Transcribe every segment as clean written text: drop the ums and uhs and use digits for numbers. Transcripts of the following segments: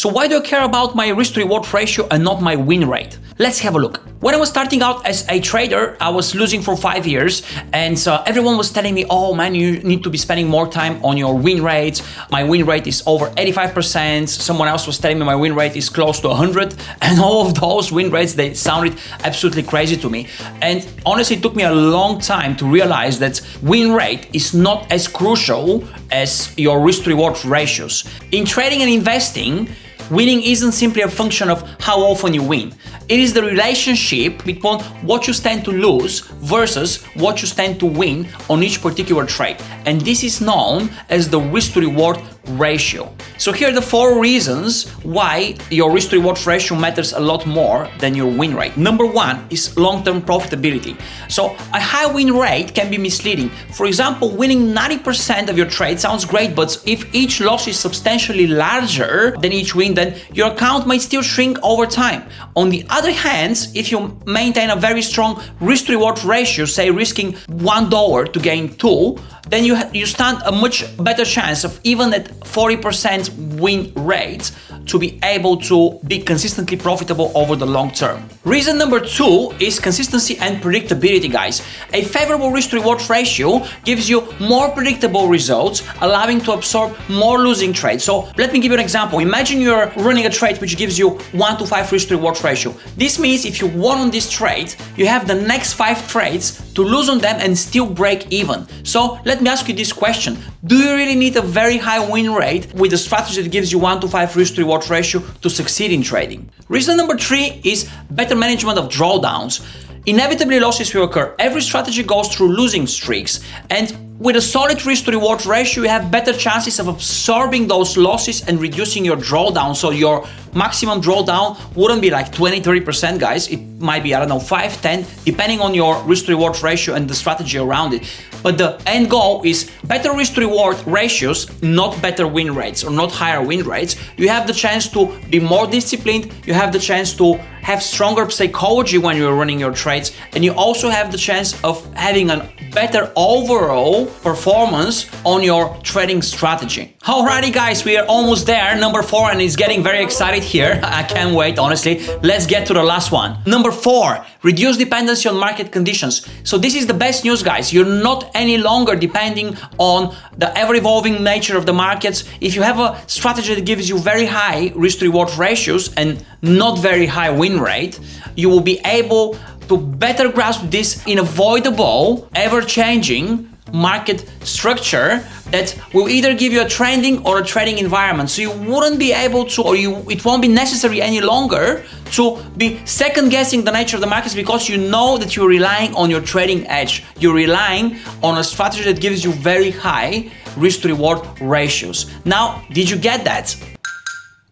So why do I care about my risk-to-reward ratio and not my win rate? Let's have a look. When I was starting out as a trader, I was losing for 5 years, and everyone was telling me, oh man, you need to be spending more time on your win rate. My win rate is over 85%. Someone else was telling me my win rate is close to 100, and all of those win rates, they sounded absolutely crazy to me. And honestly, it took me a long time to realize that win rate is not as crucial as your risk-to-reward ratios. In trading and investing, winning isn't simply a function of how often you win. It is the relationship between what you stand to lose versus what you stand to win on each particular trade. And this is known as the risk-to-reward ratio. So here are the 4 reasons why your risk-to-reward ratio matters a lot more than your win rate. Number 1 is long-term profitability. So a high win rate can be misleading. For example, winning 90% of your trade sounds great, but if each loss is substantially larger than each win, then your account might still shrink over time. On the other hand, if you maintain a very strong risk-to-reward ratio, say risking $1 to gain 2, then you stand a much better chance of, even at 40% win rate, to be able to be consistently profitable over the long term. Reason number 2 is consistency and predictability, guys. A favorable risk-to-reward ratio gives you more predictable results, allowing to absorb more losing trades. So let me give you an example. Imagine you're running a trade which gives you 1-to-5 risk-to-reward ratio. This means if you won on this trade, you have the next 5 trades to lose on them and still break even. So let me ask you this question. Do you really need a very high win rate with a strategy that gives you 1-to-5 risk-to-reward ratio to succeed in trading? Reason number 3 is better management of drawdowns. Inevitably, losses will occur. Every strategy goes through losing streaks, and with a solid risk-to-reward ratio, you have better chances of absorbing those losses and reducing your drawdown. So your maximum drawdown wouldn't be like 20-30%, guys. It might be, I don't know, 5-10, depending on your risk-to-reward ratio and the strategy around it. But the end goal is better risk-to-reward ratios, not better win rates or not higher win rates. You have the chance to be more disciplined. You have the chance to have stronger psychology when you're running your trades, and you also have the chance of having a better overall performance on your trading strategy. Alrighty guys, we are almost there, number 4, and it's getting very excited here. I can't wait, honestly. Let's get to the last one. Number 4, reduce dependency on market conditions. So this is the best news, guys. You're not any longer depending on the ever-evolving nature of the markets. If you have a strategy that gives you very high risk-to-reward ratios and not very high win rate, you will be able to better grasp this unavoidable, ever-changing market structure that will either give you a trending or a trading environment. So you wouldn't be able to, or it won't be necessary any longer to be second-guessing the nature of the markets, because you know that you're relying on your trading edge. You're relying on a strategy that gives you very high risk-to-reward ratios. Now, did you get that?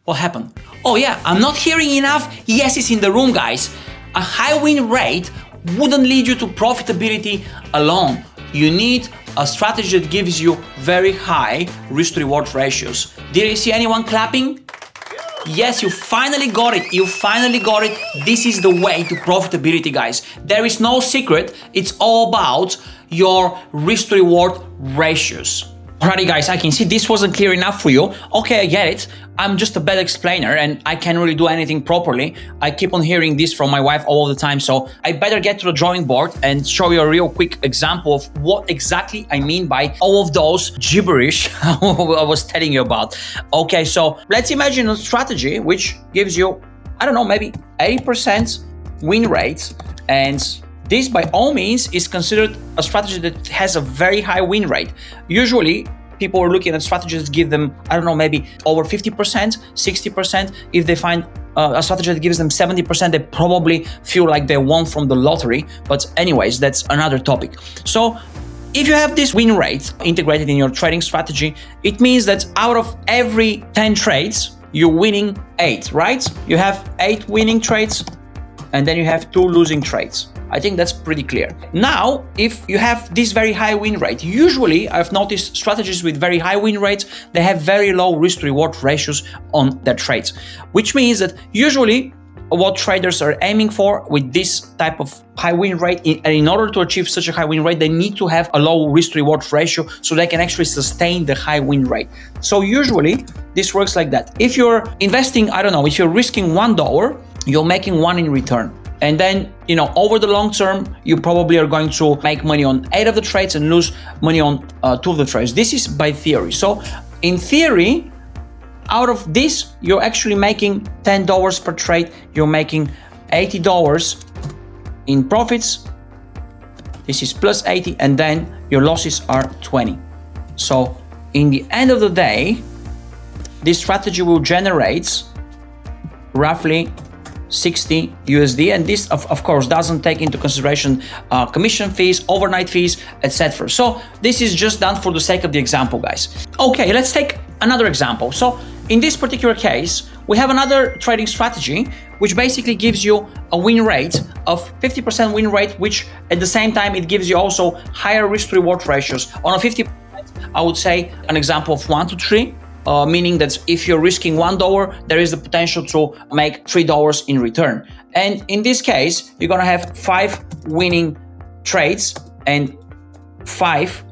What happened? Oh yeah, I'm not hearing enough yeses in the room, guys. A high win rate wouldn't lead you to profitability alone. You need a strategy that gives you very high risk-to-reward ratios. Did you see anyone clapping? Yes, you finally got it. You finally got it. This is the way to profitability, guys. There is no secret. It's all about your risk-to-reward ratios. Alrighty guys, I can see this wasn't clear enough for you. Okay, I get it. I'm just a bad explainer and I can't really do anything properly. I keep on hearing this from my wife all the time, so I better get to the drawing board and show you a real quick example of what exactly I mean by all of those gibberish I was telling you about. Okay, so let's imagine a strategy which gives you, I don't know, maybe 80% win rate, and this, by all means, is considered a strategy that has a very high win rate. Usually, people are looking at strategies that give them, I don't know, maybe over 50%, 60%. If they find a strategy that gives them 70%, they probably feel like they won from the lottery. But anyways, that's another topic. So if you have this win rate integrated in your trading strategy, it means that out of every 10 trades, you're winning 8, right? You have 8 winning trades, and then you have 2 losing trades. I think that's pretty clear. Now, if you have this very high win rate, usually I've noticed strategies with very high win rates, they have very low risk-to-reward ratios on their trades, which means that usually what traders are aiming for with this type of high win rate. And in order to achieve such a high win rate, they need to have a low risk reward ratio so they can actually sustain the high win rate. So usually this works like that. If you're investing, I don't know, if you're risking $1, you're making 1 in return. And then, over the long term, you probably are going to make money on 8 of the trades and lose money on 2 of the trades. This is by theory. So in theory, out of this, you're actually making $10 per trade. You're making $80 in profits. This is plus 80, and then your losses are 20. So in the end of the day, this strategy will generate roughly 60 USD, and this of course doesn't take into consideration commission fees, overnight fees, etc. So this is just done for the sake of the example, guys. Okay, let's take another example. So in this particular case, we have another trading strategy which basically gives you a win rate of 50% win rate, which at the same time it gives you also higher risk reward ratios. On a 50%, I would say an example of 1 to 3. Meaning that if you're risking $1, there is the potential to make $3 in return. And in this case, you're gonna have 5 winning trades and 5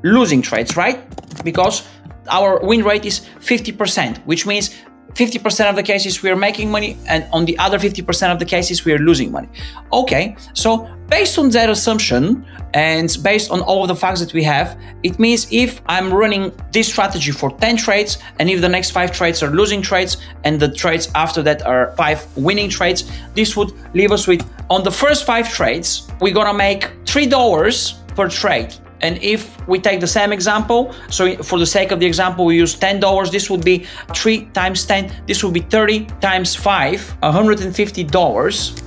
losing trades, right? Because our win rate is 50%, which means 50% of the cases we are making money, and on the other 50% of the cases we are losing money. Okay, so based on that assumption and based on all of the facts that we have, it means if I'm running this strategy for 10 trades, and if the next 5 trades are losing trades and the trades after that are 5 winning trades, this would leave us with, on the first 5 trades, we're gonna make $3 per trade. And if we take the same example, so for the sake of the example, we use $10, this would be 3 times 10, this would be 30 times 5, $150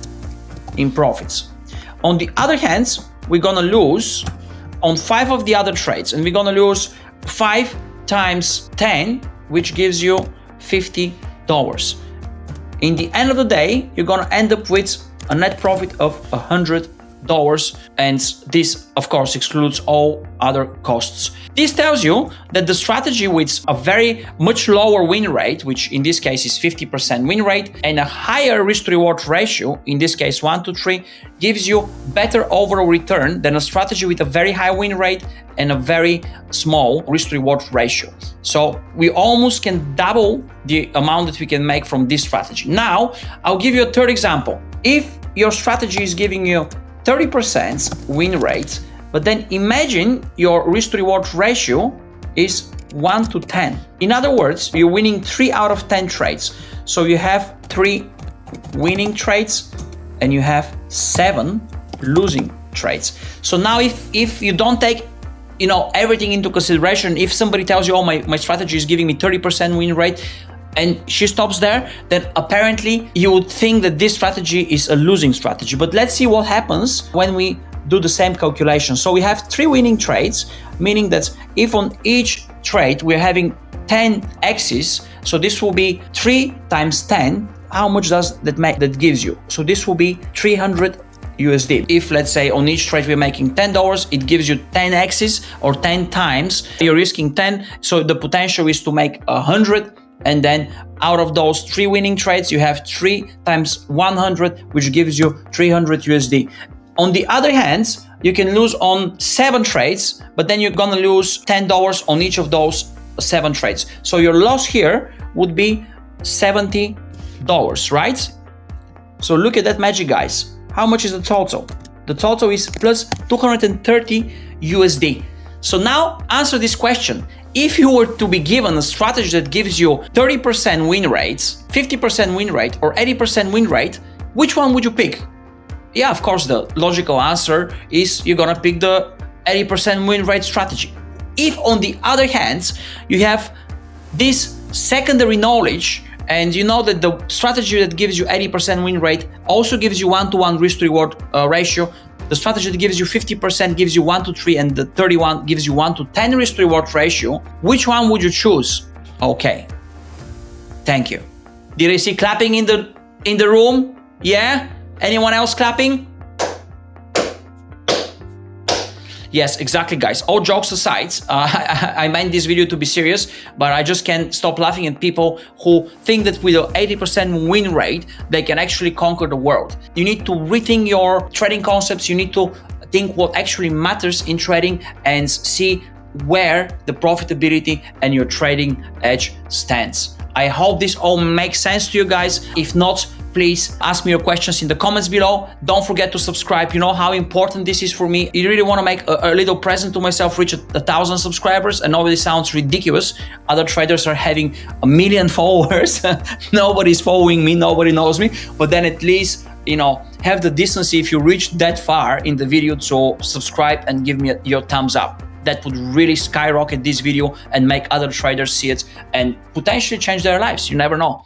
in profits. On the other hand, we're gonna lose on 5 of the other trades, and we're gonna lose 5 times 10, which gives you $50. In the end of the day, you're gonna end up with a net profit of $100, and this of course excludes all other costs. This tells you that the strategy with a very much lower win rate, which in this case is 50% win rate, and a higher risk reward ratio, in this case 1 to 3, gives you better overall return than a strategy with a very high win rate and a very small risk reward ratio. So we almost can double the amount that we can make from this strategy. Now I'll give you a third example. If your strategy is giving you 30% win rate, but then imagine your risk reward ratio is 1 to 10. In other words, you're winning 3 out of 10 trades. So you have 3 winning trades and you have 7 losing trades. So now if you don't take everything into consideration, if somebody tells you, oh, my strategy is giving me 30% win rate, and she stops there, then apparently you would think that this strategy is a losing strategy. But let's see what happens when we do the same calculation. So we have 3 winning trades, meaning that if on each trade we're having 10 X's, so this will be 3 times 10. How much does that gives you? So this will be 300 USD. If let's say on each trade we're making $10, it gives you 10 X's or 10 times. You're risking 10, so the potential is to make 100. And then out of those 3 winning trades, you have 3 times 100, which gives you 300 USD. On the other hand, you can lose on 7 trades, but then you're gonna lose $10 on each of those 7 trades. So your loss here would be $70, right? So look at that magic, guys. How much is the total? The total is plus 230 USD. So now answer this question. If you were to be given a strategy that gives you 30% win rates, 50% win rate, or 80% win rate, which one would you pick? Yeah, of course, the logical answer is you're gonna pick the 80% win rate strategy. If on the other hand, you have this secondary knowledge, and you know that the strategy that gives you 80% win rate also gives you 1-to-1 risk reward ratio, the strategy that gives you 50% gives you 1 to 3, and the 31 gives you 1 to 10 risk reward ratio. Which one would you choose? Okay, thank you. Did I see clapping in the room? Yeah? Anyone else clapping? Yes, exactly, guys. All jokes aside, I meant this video to be serious, but I just can't stop laughing at people who think that with an 80% win rate, they can actually conquer the world. You need to rethink your trading concepts. You need to think what actually matters in trading and see where the profitability and your trading edge stands. I hope this all makes sense to you guys. If not, please ask me your questions in the comments below. Don't forget to subscribe. You know how important this is for me. I really want to make a little present to myself, reach 1,000 subscribers. And nobody sounds ridiculous. Other traders are having 1 million followers. Nobody's following me, nobody knows me. But then at least, you know, have the decency if you reach that far in the video to subscribe and give me your thumbs up. That would really skyrocket this video and make other traders see it and potentially change their lives. You never know.